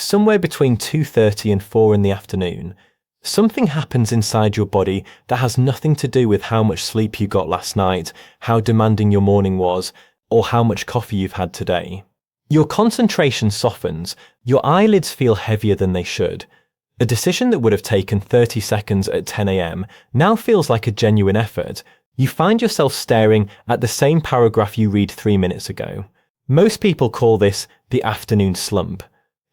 somewhere between 2:30 and 4 in the afternoon, something happens inside your body that has nothing to do with how much sleep you got last night, how demanding your morning was, or how much coffee you've had today. Your concentration softens, your eyelids feel heavier than they should. A decision that would have taken 30 seconds at 10 a.m. now feels like a genuine effort. You find yourself staring at the same paragraph you read 3 minutes ago. Most people call this the afternoon slump.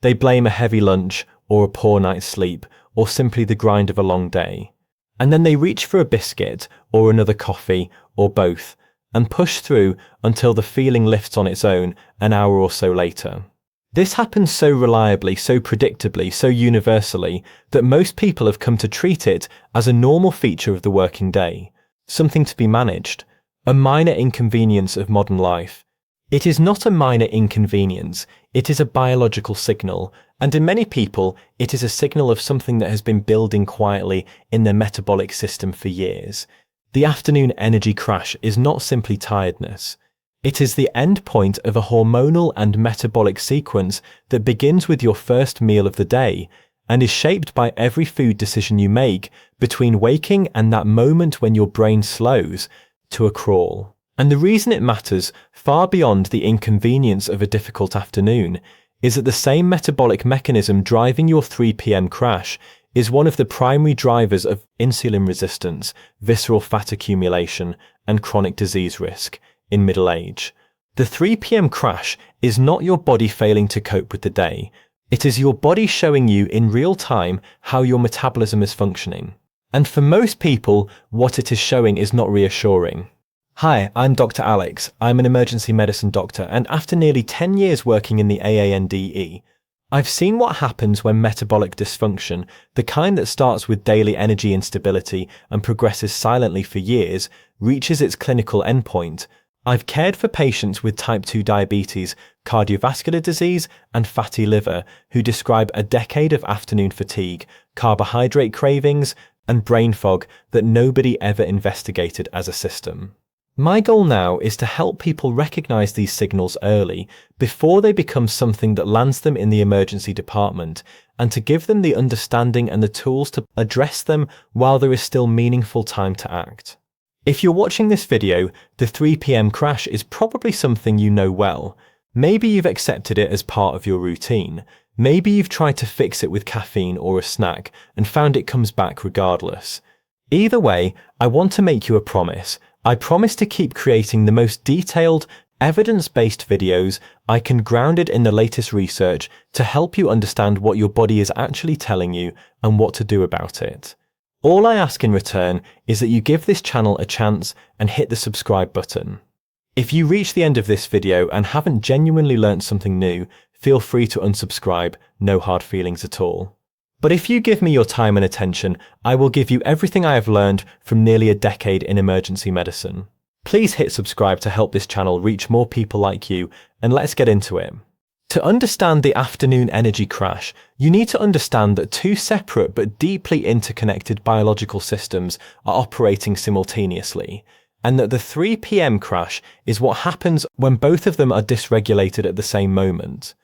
They blame a heavy lunch, or a poor night's sleep, or simply the grind of a long day. And then they reach for a biscuit, or another coffee, or both, and push through until the feeling lifts on its own an hour or so later. This happens so reliably, so predictably, so universally, that most people have come to treat it as a normal feature of the working day, something to be managed, a minor inconvenience of modern life. It is not a minor inconvenience, it is a biological signal, and in many people, it is a signal of something that has been building quietly in their metabolic system for years. The afternoon energy crash is not simply tiredness. It is the end point of a hormonal and metabolic sequence that begins with your first meal of the day and is shaped by every food decision you make between waking and that moment when your brain slows to a crawl. And the reason it matters far beyond the inconvenience of a difficult afternoon is that the same metabolic mechanism driving your 3 p.m. crash is one of the primary drivers of insulin resistance, visceral fat accumulation, and chronic disease risk in middle age. The 3 p.m. crash is not your body failing to cope with the day. It is your body showing you in real time how your metabolism is functioning. And for most people, what it is showing is not reassuring. Hi, I'm Dr. Alex. I'm an emergency medicine doctor, and after nearly 10 years working in the AANDE, I've seen what happens when metabolic dysfunction, the kind that starts with daily energy instability and progresses silently for years, reaches its clinical endpoint. I've cared for patients with type 2 diabetes, cardiovascular disease, and fatty liver who describe a decade of afternoon fatigue, carbohydrate cravings, and brain fog that nobody ever investigated as a system. My goal now is to help people recognize these signals early, before they become something that lands them in the emergency department, and to give them the understanding and the tools to address them while there is still meaningful time to act. If you're watching this video, the 3 p.m. crash is probably something you know well. Maybe you've accepted it as part of your routine. Maybe you've tried to fix it with caffeine or a snack and found it comes back regardless. Either way, I want to make you a promise. I promise to keep creating the most detailed, evidence-based videos I can, grounded in the latest research, to help you understand what your body is actually telling you and what to do about it. All I ask in return is that you give this channel a chance and hit the subscribe button. If you reach the end of this video and haven't genuinely learned something new, feel free to unsubscribe, no hard feelings at all. But if you give me your time and attention, I will give you everything I have learned from nearly a decade in emergency medicine. Please hit subscribe to help this channel reach more people like you, and let's get into it. To understand the afternoon energy crash, you need to understand that two separate but deeply interconnected biological systems are operating simultaneously, and that the 3 p.m. crash is what happens when both of them are dysregulated at the same moment.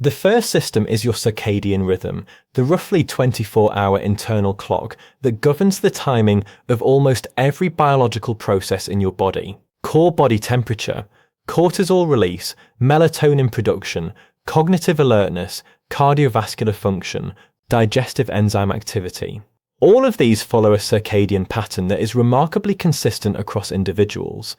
The first system is your circadian rhythm, the roughly 24-hour internal clock that governs the timing of almost every biological process in your body. Core body temperature, cortisol release, melatonin production, cognitive alertness, cardiovascular function, digestive enzyme activity. All of these follow a circadian pattern that is remarkably consistent across individuals.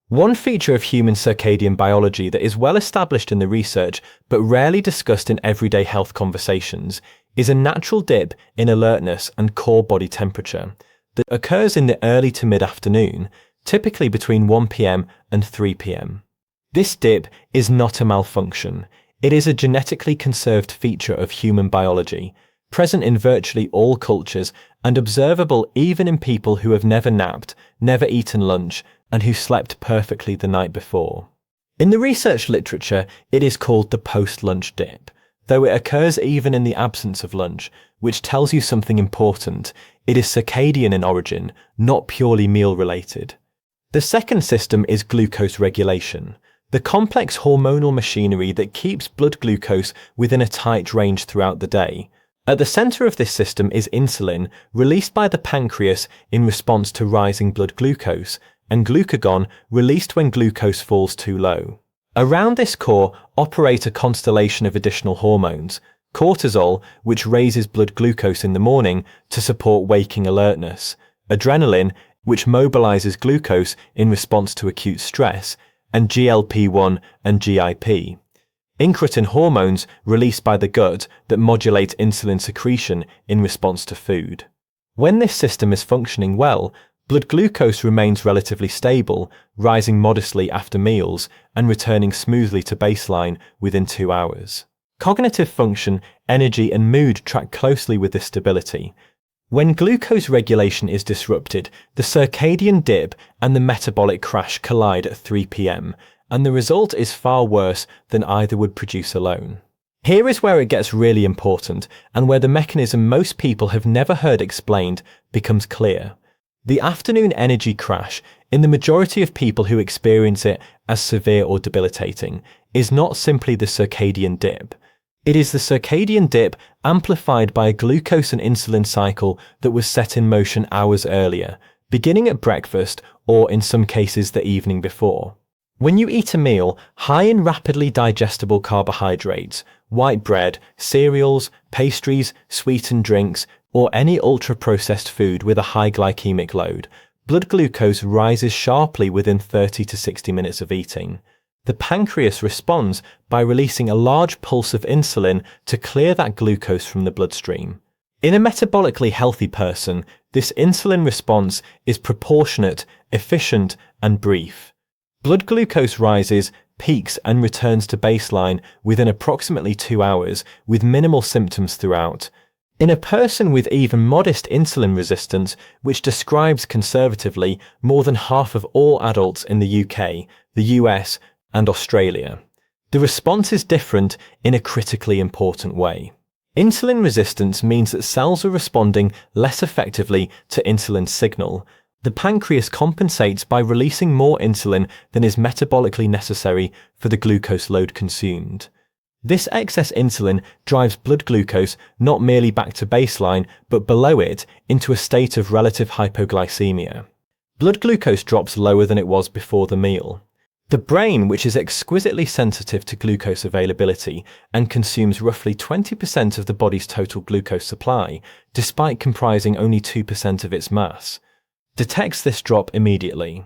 One feature of human circadian biology that is well established in the research but rarely discussed in everyday health conversations is a natural dip in alertness and core body temperature that occurs in the early to mid-afternoon, typically between 1 p.m. and 3 p.m. This dip is not a malfunction. It is a genetically conserved feature of human biology, present in virtually all cultures and observable even in people who have never napped, never eaten lunch, and who slept perfectly the night before. In the research literature, it is called the post-lunch dip, though it occurs even in the absence of lunch, which tells you something important. It is circadian in origin, not purely meal-related. The second system is glucose regulation. the complex hormonal machinery that keeps blood glucose within a tight range throughout the day. At the center of this system is insulin, released by the pancreas in response to rising blood glucose, and glucagon, released when glucose falls too low. Around this core operate a constellation of additional hormones: cortisol, which raises blood glucose in the morning to support waking alertness; adrenaline, which mobilizes glucose in response to acute stress; and GLP-1 and GIP. Incretin hormones released by the gut that modulate insulin secretion in response to food. When this system is functioning well, blood glucose remains relatively stable, rising modestly after meals and returning smoothly to baseline within 2 hours. Cognitive function, energy, and mood track closely with this stability. When glucose regulation is disrupted, the circadian dip and the metabolic crash collide at 3 p.m., and the result is far worse than either would produce alone. Here is where it gets really important, and where the mechanism most people have never heard explained becomes clear. The afternoon energy crash, in the majority of people who experience it as severe or debilitating, is not simply the circadian dip. It is the circadian dip amplified by a glucose and insulin cycle that was set in motion hours earlier, beginning at breakfast or in some cases the evening before. When you eat a meal high in rapidly digestible carbohydrates, white bread, cereals, pastries, sweetened drinks, or any ultra-processed food with a high glycemic load, blood glucose rises sharply within 30 to 60 minutes of eating. The pancreas responds by releasing a large pulse of insulin to clear that glucose from the bloodstream. In a metabolically healthy person, this insulin response is proportionate, efficient, and brief. Blood glucose rises, peaks, and returns to baseline within approximately 2 hours, with minimal symptoms throughout. In a person with even modest insulin resistance, which describes conservatively more than half of all adults in the UK, the US, and Australia, the response is different in a critically important way. Insulin resistance means that cells are responding less effectively to insulin's signal. The pancreas compensates by releasing more insulin than is metabolically necessary for the glucose load consumed. This excess insulin drives blood glucose not merely back to baseline, but below it into a state of relative hypoglycemia. Blood glucose drops lower than it was before the meal. The brain, which is exquisitely sensitive to glucose availability and consumes roughly 20% of the body's total glucose supply, despite comprising only 2% of its mass, detects this drop immediately.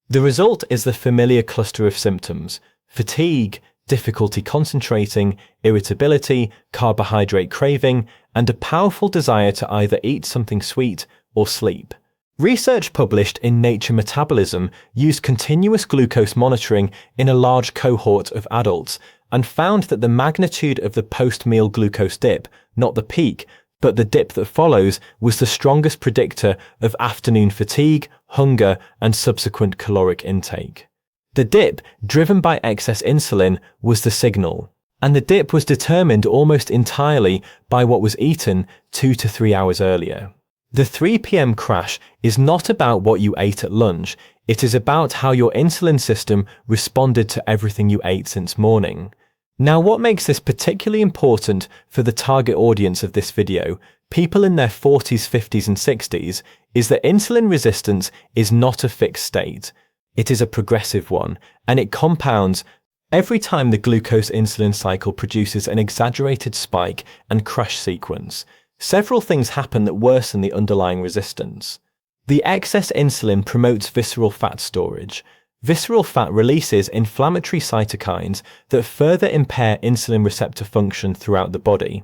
The result is the familiar cluster of symptoms: fatigue, difficulty concentrating, irritability, carbohydrate craving, and a powerful desire to either eat something sweet or sleep. Research published in Nature Metabolism used continuous glucose monitoring in a large cohort of adults and found that the magnitude of the post-meal glucose dip, not the peak, but the dip that follows, was the strongest predictor of afternoon fatigue, hunger, and subsequent caloric intake. The dip, driven by excess insulin, was the signal, and the dip was determined almost entirely by what was eaten 2 to 3 hours earlier. The 3 p.m. crash is not about what you ate at lunch, it is about how your insulin system responded to everything you ate since morning. Now, what makes this particularly important for the target audience of this video, people in their 40s, 50s, and 60s, is that insulin resistance is not a fixed state. It is a progressive one, and it compounds every time the glucose-insulin cycle produces an exaggerated spike and crash sequence. Several things happen that worsen the underlying resistance. The excess insulin promotes visceral fat storage. Visceral fat releases inflammatory cytokines that further impair insulin receptor function throughout the body.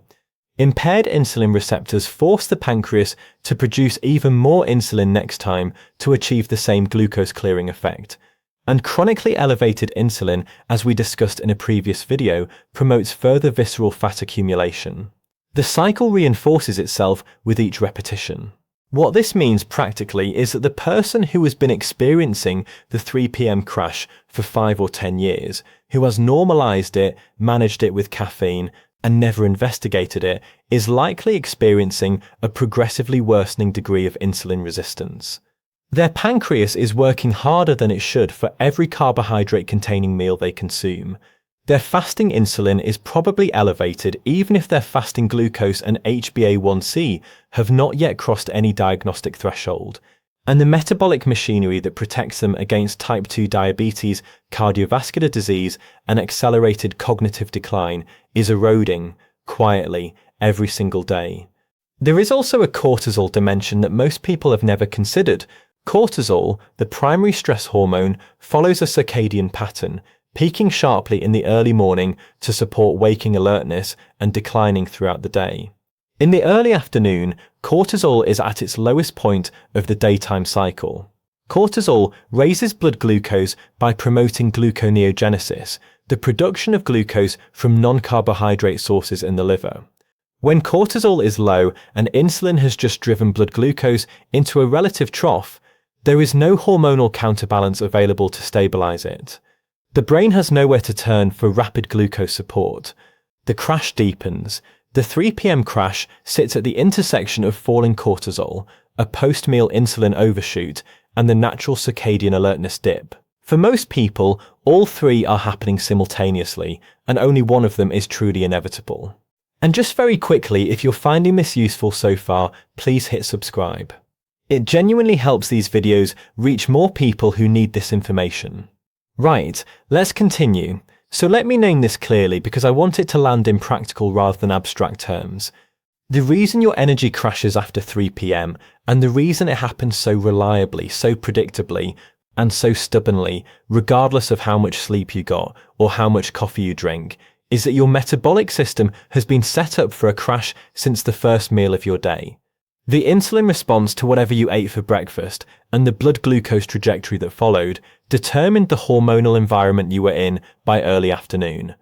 Impaired insulin receptors force the pancreas to produce even more insulin next time to achieve the same glucose clearing effect. And chronically elevated insulin, as we discussed in a previous video, promotes further visceral fat accumulation. The cycle reinforces itself with each repetition. What this means practically is that the person who has been experiencing the 3 p.m. crash for 5 or 10 years, who has normalized it, managed it with caffeine, and never investigated it, is likely experiencing a progressively worsening degree of insulin resistance. Their pancreas is working harder than it should for every carbohydrate-containing meal they consume. Their fasting insulin is probably elevated even if their fasting glucose and HbA1c have not yet crossed any diagnostic threshold. And the metabolic machinery that protects them against type 2 diabetes, cardiovascular disease, and accelerated cognitive decline is eroding, quietly, every single day. There is also a cortisol dimension that most people have never considered. Cortisol, the primary stress hormone, follows a circadian pattern, peaking sharply in the early morning to support waking alertness and declining throughout the day. In the early afternoon, cortisol is at its lowest point of the daytime cycle. Cortisol raises blood glucose by promoting gluconeogenesis, the production of glucose from non-carbohydrate sources in the liver. When cortisol is low and insulin has just driven blood glucose into a relative trough, there is no hormonal counterbalance available to stabilize it. The brain has nowhere to turn for rapid glucose support. The crash deepens. The 3 p.m. crash sits at the intersection of falling cortisol, a post-meal insulin overshoot, and the natural circadian alertness dip. For most people, all three are happening simultaneously, and only one of them is truly inevitable. And just very quickly, if you're finding this useful so far, please hit subscribe. It genuinely helps these videos reach more people who need this information. Right, let's continue. So let me name this clearly because I want it to land in practical rather than abstract terms. The reason your energy crashes after 3 p.m. and the reason it happens so reliably, so predictably, and so stubbornly, regardless of how much sleep you got or how much coffee you drink, is that your metabolic system has been set up for a crash since the first meal of your day. The insulin response to whatever you ate for breakfast and the blood glucose trajectory that followed determined the hormonal environment you were in by early afternoon.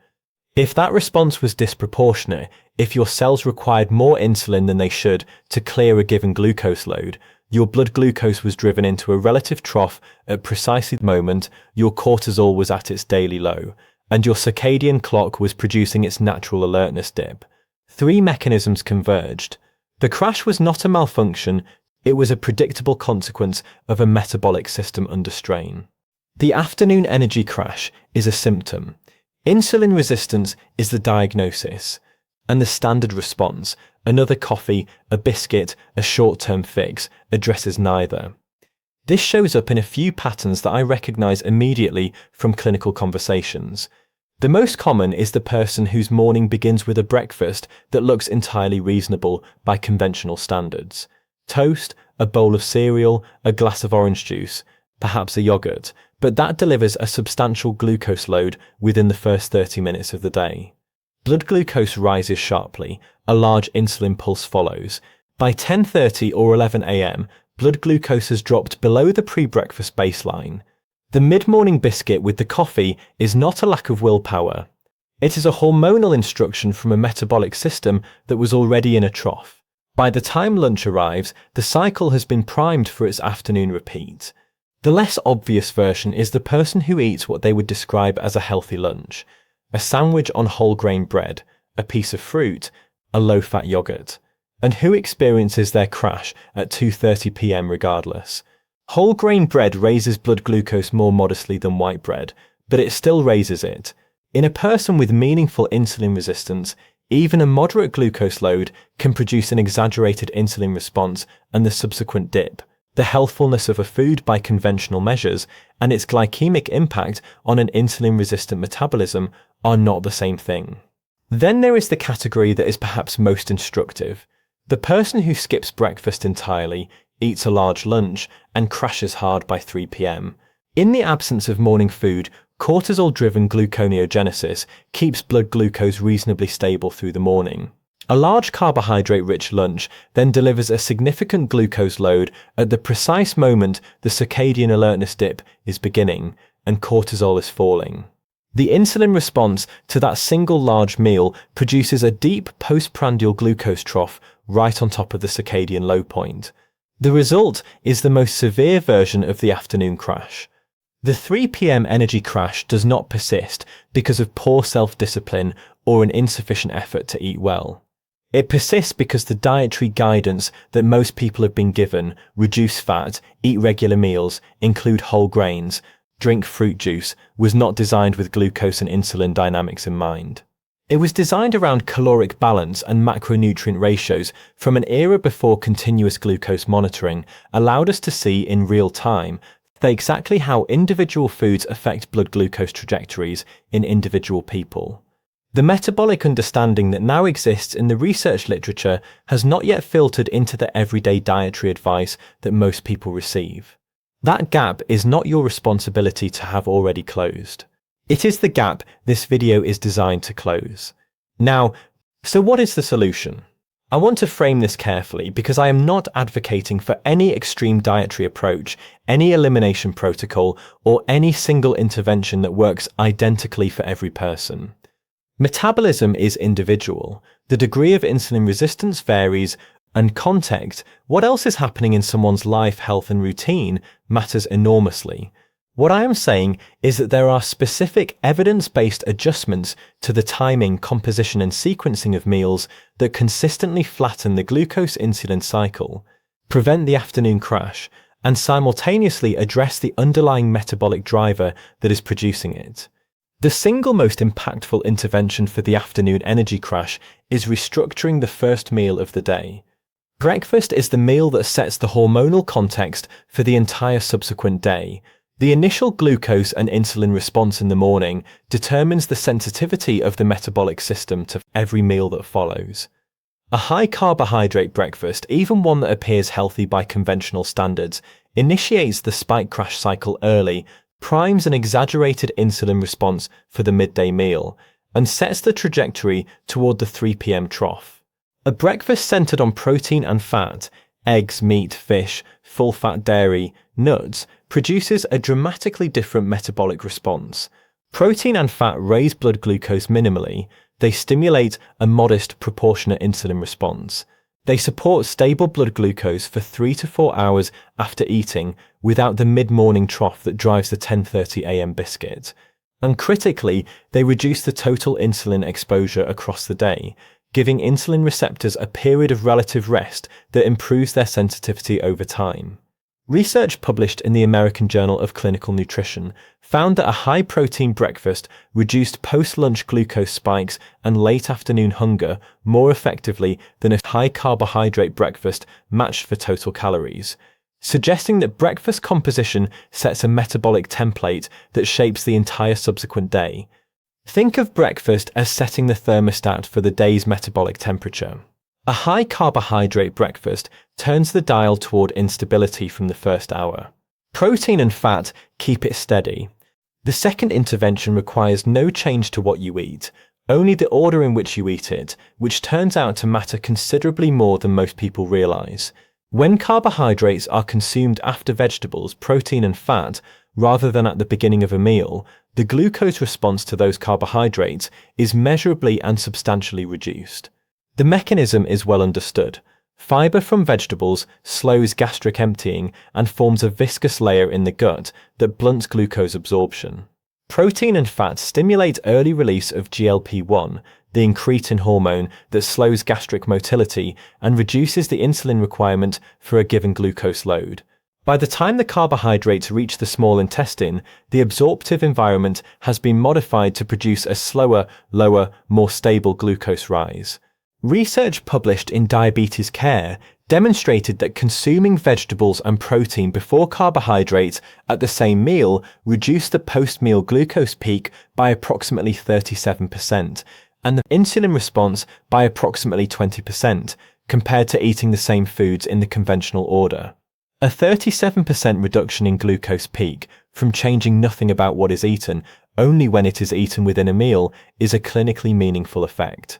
If that response was disproportionate, if your cells required more insulin than they should to clear a given glucose load, your blood glucose was driven into a relative trough at precisely the moment your cortisol was at its daily low, and your circadian clock was producing its natural alertness dip. 3 mechanisms converged. The crash was not a malfunction, it was a predictable consequence of a metabolic system under strain. The afternoon energy crash is a symptom. Insulin resistance is the diagnosis. And the standard response, another coffee, a biscuit, a short-term fix, addresses neither. This shows up in a few patterns that I recognize immediately from clinical conversations. The most common is the person whose morning begins with a breakfast that looks entirely reasonable by conventional standards. Toast, a bowl of cereal, a glass of orange juice, perhaps a yogurt, but that delivers a substantial glucose load within the first 30 minutes of the day. Blood glucose rises sharply, a large insulin pulse follows. By 10:30 or 11 a.m., blood glucose has dropped below the pre-breakfast baseline. The mid-morning biscuit with the coffee is not a lack of willpower. It is a hormonal instruction from a metabolic system that was already in a trough. By the time lunch arrives, the cycle has been primed for its afternoon repeat. The less obvious version is the person who eats what they would describe as a healthy lunch. A sandwich on whole grain bread, a piece of fruit, a low-fat yogurt, and who experiences their crash at 2:30 p.m. regardless. Whole grain bread raises blood glucose more modestly than white bread, but it still raises it. In a person with meaningful insulin resistance, even a moderate glucose load can produce an exaggerated insulin response and the subsequent dip. The healthfulness of a food by conventional measures and its glycemic impact on an insulin-resistant metabolism are not the same thing. Then there is the category that is perhaps most instructive. The person who skips breakfast entirely, eats a large lunch, and crashes hard by 3 p.m. In the absence of morning food, cortisol-driven gluconeogenesis keeps blood glucose reasonably stable through the morning. A large carbohydrate-rich lunch then delivers a significant glucose load at the precise moment the circadian alertness dip is beginning and cortisol is falling. The insulin response to that single large meal produces a deep postprandial glucose trough right on top of the circadian low point. The result is the most severe version of the afternoon crash. The 3 p.m. energy crash does not persist because of poor self-discipline or an insufficient effort to eat well. It persists because the dietary guidance that most people have been given, reduce fat, eat regular meals, include whole grains, drink fruit juice, was not designed with glucose and insulin dynamics in mind. It was designed around caloric balance and macronutrient ratios from an era before continuous glucose monitoring allowed us to see in real time exactly how individual foods affect blood glucose trajectories in individual people. The metabolic understanding that now exists in the research literature has not yet filtered into the everyday dietary advice that most people receive. That gap is not your responsibility to have already closed. It is the gap this video is designed to close. Now, so what is the solution? I want to frame this carefully because I am not advocating for any extreme dietary approach, any elimination protocol, or any single intervention that works identically for every person. Metabolism is individual. The degree of insulin resistance varies, and context, what else is happening in someone's life, health, and routine, matters enormously. What I am saying is that there are specific evidence-based adjustments to the timing, composition, and sequencing of meals that consistently flatten the glucose-insulin cycle, prevent the afternoon crash, and simultaneously address the underlying metabolic driver that is producing it. The single most impactful intervention for the afternoon energy crash is restructuring the first meal of the day. Breakfast is the meal that sets the hormonal context for the entire subsequent day. The initial glucose and insulin response in the morning determines the sensitivity of the metabolic system to every meal that follows. A high-carbohydrate breakfast, even one that appears healthy by conventional standards, initiates the spike crash cycle early, primes an exaggerated insulin response for the midday meal, and sets the trajectory toward the 3 p.m. trough. A breakfast centered on protein and fat, eggs, meat, fish, full-fat dairy, nuts, produces a dramatically different metabolic response. Protein and fat raise blood glucose minimally. They stimulate a modest proportionate insulin response. They support stable blood glucose for 3 to 4 hours after eating without the mid-morning trough that drives the 10:30 a.m. biscuit. And critically, they reduce the total insulin exposure across the day, giving insulin receptors a period of relative rest that improves their sensitivity over time. Research published in the American Journal of Clinical Nutrition found that a high-protein breakfast reduced post-lunch glucose spikes and late afternoon hunger more effectively than a high-carbohydrate breakfast matched for total calories, suggesting that breakfast composition sets a metabolic template that shapes the entire subsequent day. Think of breakfast as setting the thermostat for the day's metabolic temperature. A high-carbohydrate breakfast turns the dial toward instability from the first hour. Protein and fat keep it steady. The second intervention requires no change to what you eat, only the order in which you eat it, which turns out to matter considerably more than most people realize. When carbohydrates are consumed after vegetables, protein, and fat, rather than at the beginning of a meal, the glucose response to those carbohydrates is measurably and substantially reduced. The mechanism is well understood. Fiber from vegetables slows gastric emptying and forms a viscous layer in the gut that blunts glucose absorption. Protein and fat stimulate early release of GLP-1, the incretin hormone that slows gastric motility and reduces the insulin requirement for a given glucose load. By the time the carbohydrates reach the small intestine, the absorptive environment has been modified to produce a slower, lower, more stable glucose rise. Research published in Diabetes Care demonstrated that consuming vegetables and protein before carbohydrates at the same meal reduced the post-meal glucose peak by approximately 37% and the insulin response by approximately 20% compared to eating the same foods in the conventional order. A 37% reduction in glucose peak from changing nothing about what is eaten, only when it is eaten within a meal, is a clinically meaningful effect.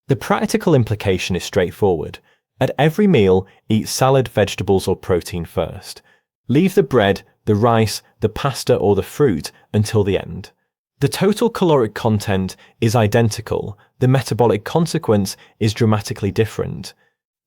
The practical implication is straightforward. At every meal, eat salad, vegetables, or protein first. Leave the bread, the rice, the pasta, or the fruit until the end. The total caloric content is identical. The metabolic consequence is dramatically different.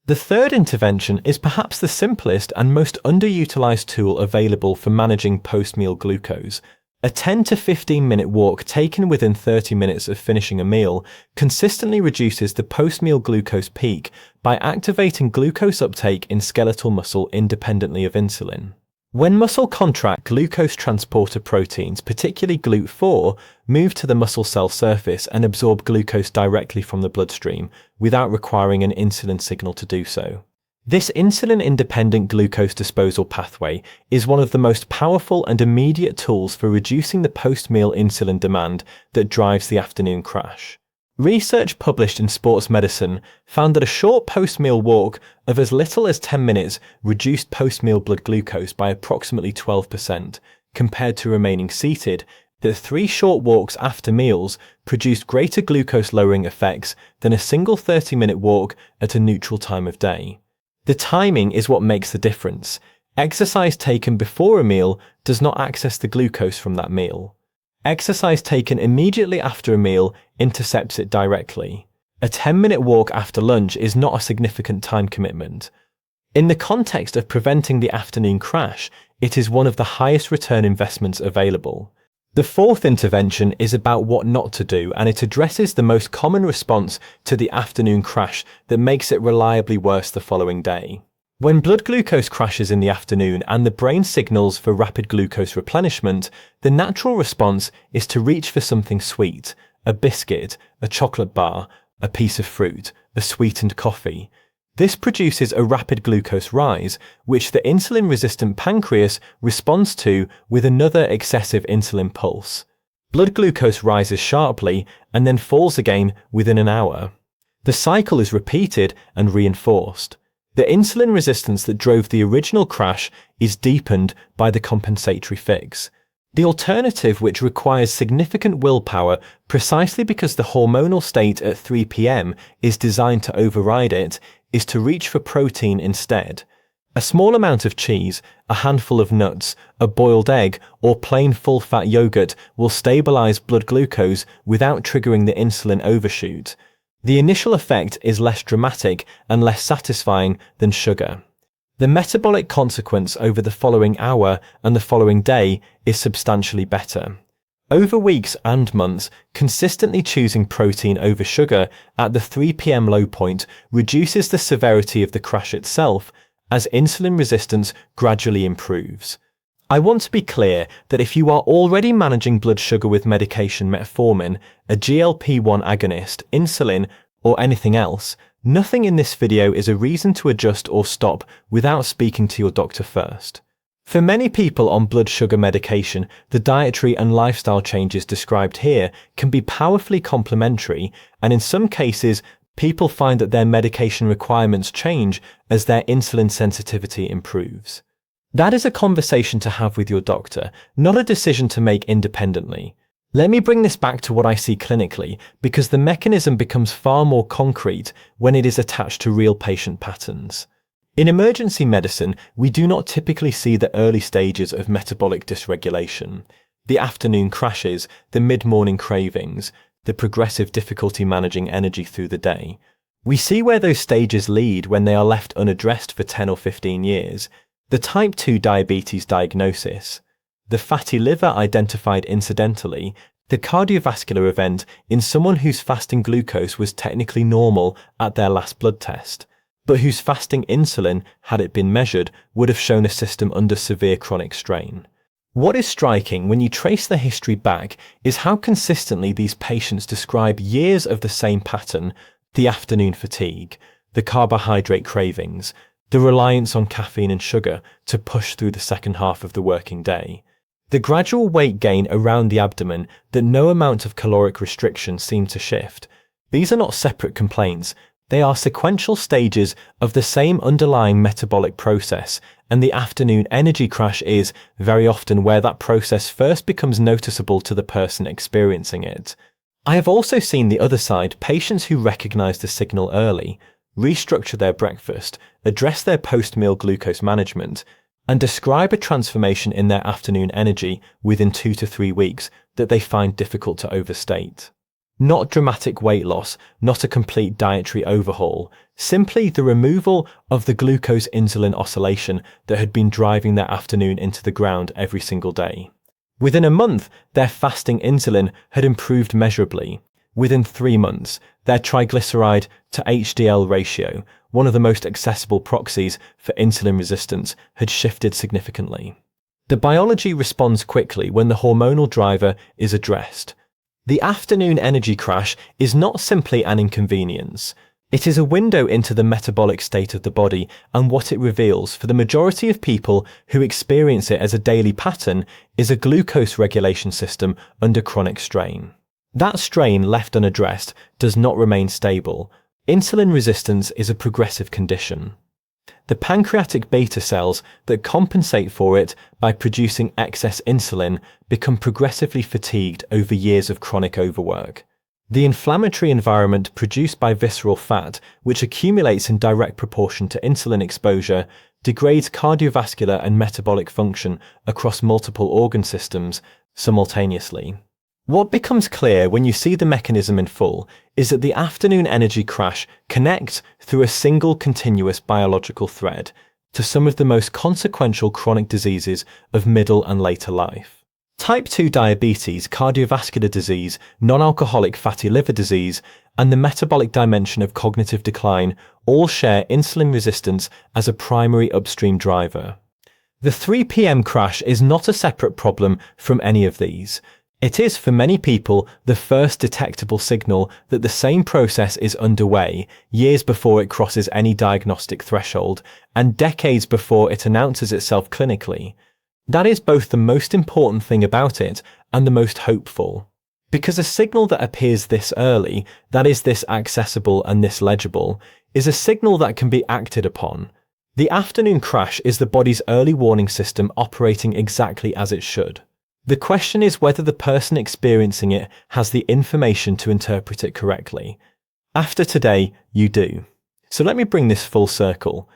The third intervention is perhaps the simplest and most underutilized tool available for managing post-meal glucose: A 10 to 15-minute walk taken within 30 minutes of finishing a meal consistently reduces the post-meal glucose peak by activating glucose uptake in skeletal muscle independently of insulin. When muscle contract, glucose transporter proteins, particularly GLUT4, move to the muscle cell surface and absorb glucose directly from the bloodstream without requiring an insulin signal to do so. This insulin-independent glucose disposal pathway is one of the most powerful and immediate tools for reducing the post-meal insulin demand that drives the afternoon crash. Research published in Sports Medicine found that a short post-meal walk of as little as 10 minutes reduced post-meal blood glucose by approximately 12%, compared to remaining seated, that 3 short walks after meals produced greater glucose-lowering effects than a single 30-minute walk at a neutral time of day. The timing is what makes the difference. Exercise taken before a meal does not access the glucose from that meal. Exercise taken immediately after a meal intercepts it directly. A 10-minute walk after lunch is not a significant time commitment. In the context of preventing the afternoon crash, it is one of the highest return investments available. The fourth intervention is about what not to do, and it addresses the most common response to the afternoon crash that makes it reliably worse the following day. When blood glucose crashes in the afternoon and the brain signals for rapid glucose replenishment, the natural response is to reach for something sweet, a biscuit, a chocolate bar, a piece of fruit, a sweetened coffee. This produces a rapid glucose rise, which the insulin-resistant pancreas responds to with another excessive insulin pulse. Blood glucose rises sharply and then falls again within an hour. The cycle is repeated and reinforced. The insulin resistance that drove the original crash is deepened by the compensatory fix. The alternative, which requires significant willpower precisely because the hormonal state at 3 p.m. is designed to override it, is to reach for protein instead. A small amount of cheese, a handful of nuts, a boiled egg, or plain full-fat yogurt will stabilize blood glucose without triggering the insulin overshoot. The initial effect is less dramatic and less satisfying than sugar. The metabolic consequence over the following hour and the following day is substantially better. Over weeks and months, consistently choosing protein over sugar at the 3 p.m. low point reduces the severity of the crash itself as insulin resistance gradually improves. I want to be clear that if you are already managing blood sugar with medication metformin, a GLP-1 agonist, insulin, or anything else, nothing in this video is a reason to adjust or stop without speaking to your doctor first. For many people on blood sugar medication, the dietary and lifestyle changes described here can be powerfully complementary, and in some cases, people find that their medication requirements change as their insulin sensitivity improves. That is a conversation to have with your doctor, not a decision to make independently. Let me bring this back to what I see clinically, because the mechanism becomes far more concrete when it is attached to real patient patterns. In emergency medicine, we do not typically see the early stages of metabolic dysregulation, the afternoon crashes, the mid-morning cravings, the progressive difficulty managing energy through the day. We see where those stages lead when they are left unaddressed for 10 or 15 years. The type 2 diabetes diagnosis, the fatty liver identified incidentally, the cardiovascular event in someone whose fasting glucose was technically normal at their last blood test, but whose fasting insulin, had it been measured, would have shown a system under severe chronic strain. What is striking when you trace the history back is how consistently these patients describe years of the same pattern: the afternoon fatigue, the carbohydrate cravings, the reliance on caffeine and sugar to push through the second half of the working day, the gradual weight gain around the abdomen that no amount of caloric restriction seemed to shift. These are not separate complaints. They are sequential stages of the same underlying metabolic process, and the afternoon energy crash is very often where that process first becomes noticeable to the person experiencing it. I have also seen the other side, patients who recognize the signal early, restructure their breakfast, address their post-meal glucose management, and describe a transformation in their afternoon energy within 2 to 3 weeks that they find difficult to overstate. Not dramatic weight loss, not a complete dietary overhaul, simply the removal of the glucose-insulin oscillation that had been driving their afternoon into the ground every single day. Within a month, their fasting insulin had improved measurably. Within 3 months, their triglyceride to HDL ratio, one of the most accessible proxies for insulin resistance, had shifted significantly. The biology responds quickly when the hormonal driver is addressed. The afternoon energy crash is not simply an inconvenience. It is a window into the metabolic state of the body, and what it reveals for the majority of people who experience it as a daily pattern is a glucose regulation system under chronic strain. That strain, left unaddressed, does not remain stable. Insulin resistance is a progressive condition. The pancreatic beta cells that compensate for it by producing excess insulin become progressively fatigued over years of chronic overwork. The inflammatory environment produced by visceral fat, which accumulates in direct proportion to insulin exposure, degrades cardiovascular and metabolic function across multiple organ systems simultaneously. What becomes clear when you see the mechanism in full is that the afternoon energy crash connects through a single continuous biological thread to some of the most consequential chronic diseases of middle and later life. Type 2 diabetes, cardiovascular disease, non-alcoholic fatty liver disease, and the metabolic dimension of cognitive decline all share insulin resistance as a primary upstream driver. The 3 p.m. crash is not a separate problem from any of these. It is, for many people, the first detectable signal that the same process is underway, years before it crosses any diagnostic threshold, and decades before it announces itself clinically. That is both the most important thing about it and the most hopeful. Because a signal that appears this early, that is this accessible and this legible, is a signal that can be acted upon. The afternoon crash is the body's early warning system operating exactly as it should. The question is whether the person experiencing it has the information to interpret it correctly. After today, you do. So let me bring this full circle.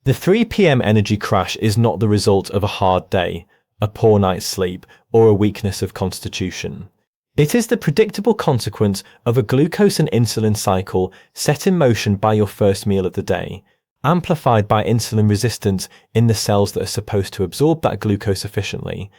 The 3 p.m. energy crash is not the result of a hard day, a poor night's sleep, or a weakness of constitution. It is the predictable consequence of a glucose and insulin cycle set in motion by your first meal of the day, amplified by insulin resistance in the cells that are supposed to absorb that glucose efficiently,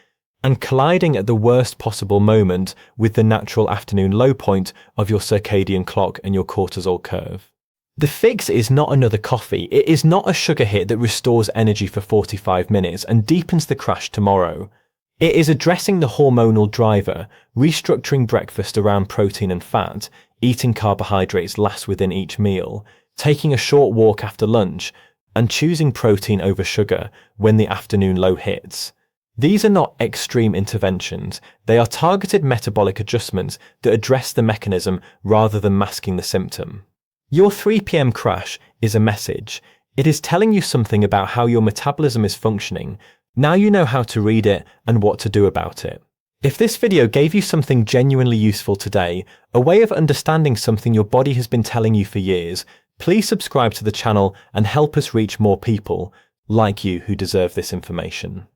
and colliding at the worst possible moment with the natural afternoon low point of your circadian clock and your cortisol curve. The fix is not another coffee. It is not a sugar hit that restores energy for 45 minutes and deepens the crash tomorrow. It is addressing the hormonal driver, restructuring breakfast around protein and fat, eating carbohydrates last within each meal, taking a short walk after lunch, and choosing protein over sugar when the afternoon low hits. These are not extreme interventions. They are targeted metabolic adjustments that address the mechanism rather than masking the symptom. Your 3 p.m. crash is a message. It is telling you something about how your metabolism is functioning. Now you know how to read it and what to do about it. If this video gave you something genuinely useful today, a way of understanding something your body has been telling you for years, please subscribe to the channel and help us reach more people like you who deserve this information.